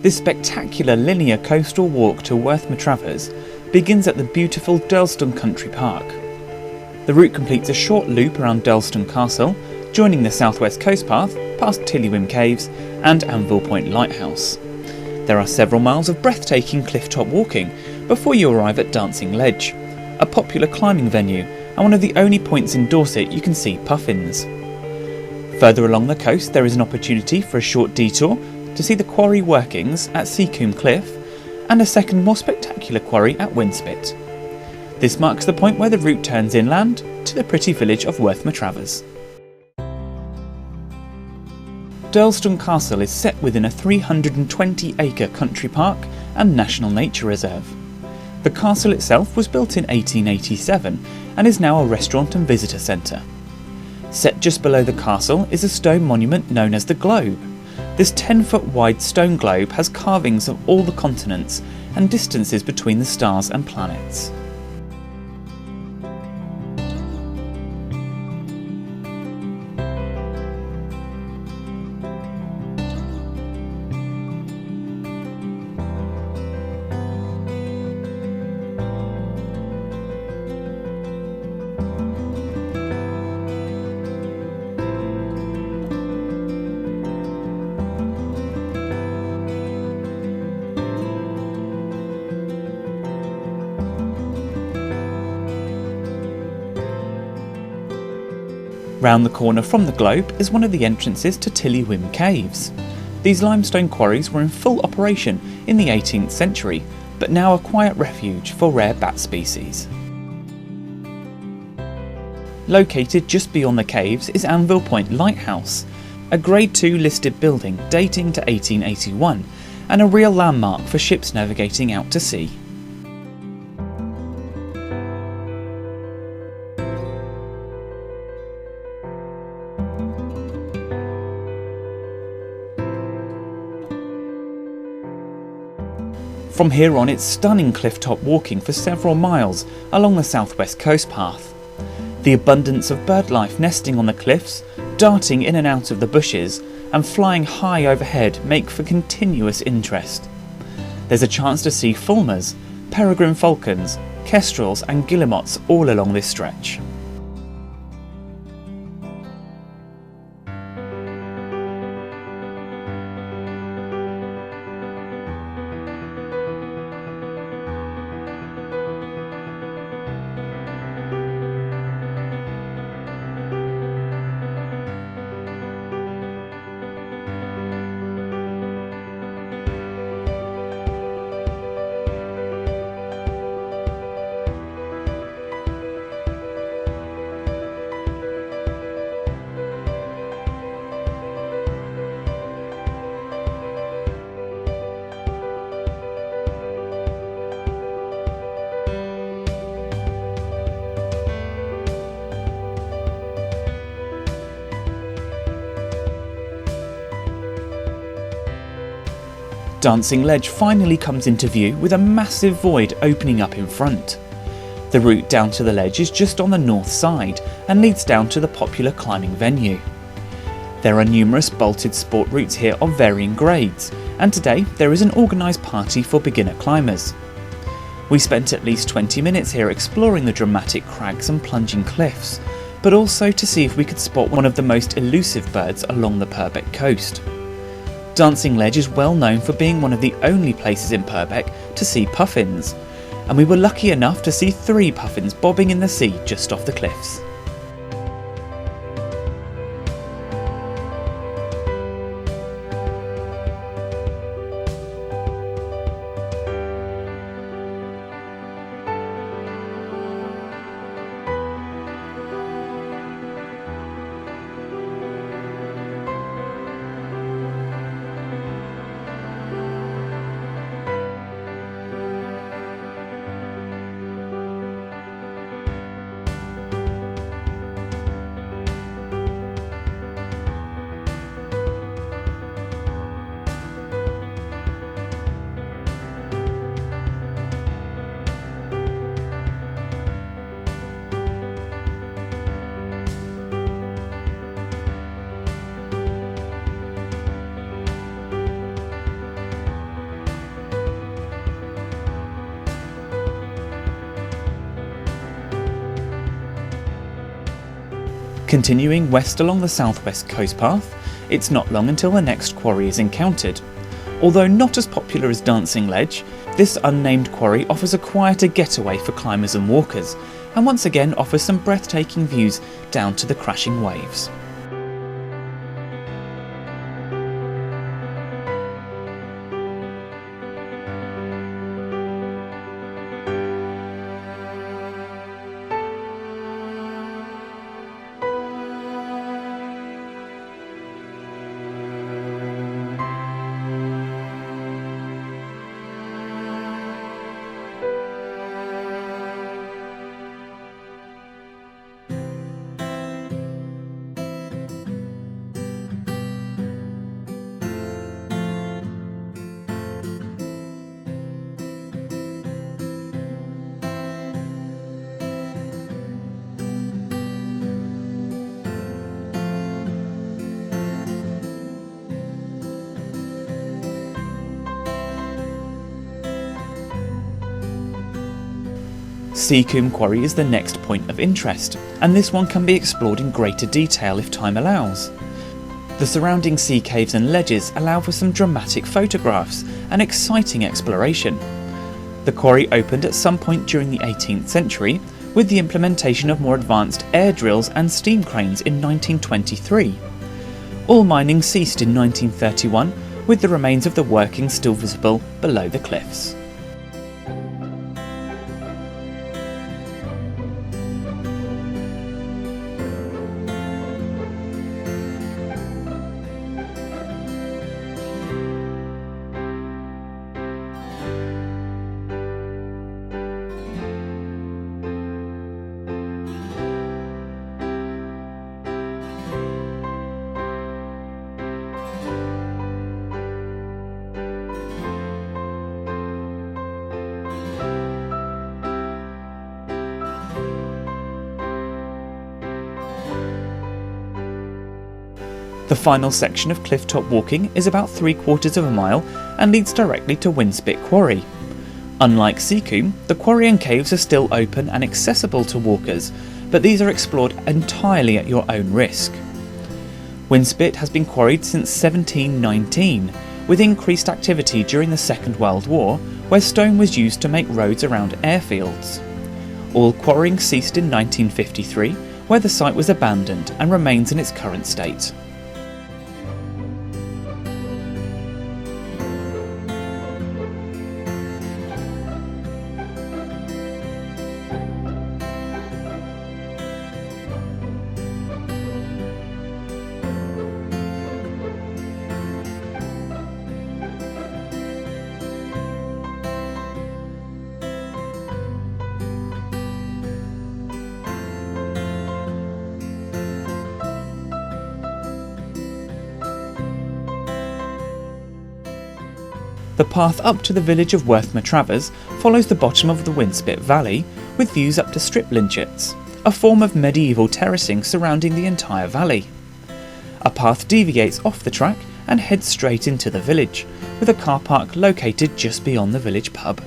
This spectacular linear coastal walk to Worth Matravers begins at the beautiful Durlston Country Park. The route completes a short loop around Durlston Castle, joining the southwest coast path past Tillywim Caves and Anvil Point Lighthouse. There are several miles of breathtaking clifftop walking before you arrive at Dancing Ledge, a popular climbing venue and one of the only points in Dorset you can see puffins. Further along the coast there is an opportunity for a short detour to see the quarry workings at Seacombe Cliff and a second more spectacular quarry at Winspit. This marks the point where the route turns inland to the pretty village of Worth Matravers. Durlston Castle is set within a 320-acre country park and national nature reserve. The castle itself was built in 1887 and is now a restaurant and visitor centre. Set just below the castle is a stone monument known as the Globe. This 10-foot wide stone globe has carvings of all the continents and distances between the stars and planets. Round the corner from the globe is one of the entrances to Tillywim Caves. These limestone quarries were in full operation in the 18th century, but now a quiet refuge for rare bat species. Located just beyond the caves is Anvil Point Lighthouse, a Grade II listed building dating to 1881 and a real landmark for ships navigating out to sea. From here on it's stunning clifftop walking for several miles along the southwest coast path. The abundance of bird life nesting on the cliffs, darting in and out of the bushes and flying high overhead make for continuous interest. There's a chance to see fulmars, peregrine falcons, kestrels and guillemots all along this stretch. Dancing Ledge finally comes into view with a massive void opening up in front. The route down to the ledge is just on the north side and leads down to the popular climbing venue. There are numerous bolted sport routes here of varying grades, and today there is an organised party for beginner climbers. We spent at least 20 minutes here exploring the dramatic crags and plunging cliffs, but also to see if we could spot one of the most elusive birds along the Purbeck coast. Dancing Ledge is well known for being one of the only places in Purbeck to see puffins, and we were lucky enough to see 3 puffins bobbing in the sea just off the cliffs. Continuing west along the southwest coast path, it's not long until the next quarry is encountered. Although not as popular as Dancing Ledge, this unnamed quarry offers a quieter getaway for climbers and walkers, and once again offers some breathtaking views down to the crashing waves. Seacombe Quarry is the next point of interest, and this one can be explored in greater detail if time allows. The surrounding sea caves and ledges allow for some dramatic photographs and exciting exploration. The quarry opened at some point during the 18th century, with the implementation of more advanced air drills and steam cranes in 1923. All mining ceased in 1931, with the remains of the workings still visible below the cliffs. The final section of clifftop walking is about 3/4 of a mile and leads directly to Wimspit Quarry. Unlike Seacombe, the quarry and caves are still open and accessible to walkers, but these are explored entirely at your own risk. Winspit has been quarried since 1719, with increased activity during the Second World War, where stone was used to make roads around airfields. All quarrying ceased in 1953, where the site was abandoned and remains in its current state. The path up to the village of Worth Matravers follows the bottom of the Winspit Valley, with views up to strip lynchets, a form of medieval terracing surrounding the entire valley. A path deviates off the track and heads straight into the village, with a car park located just beyond the village pub.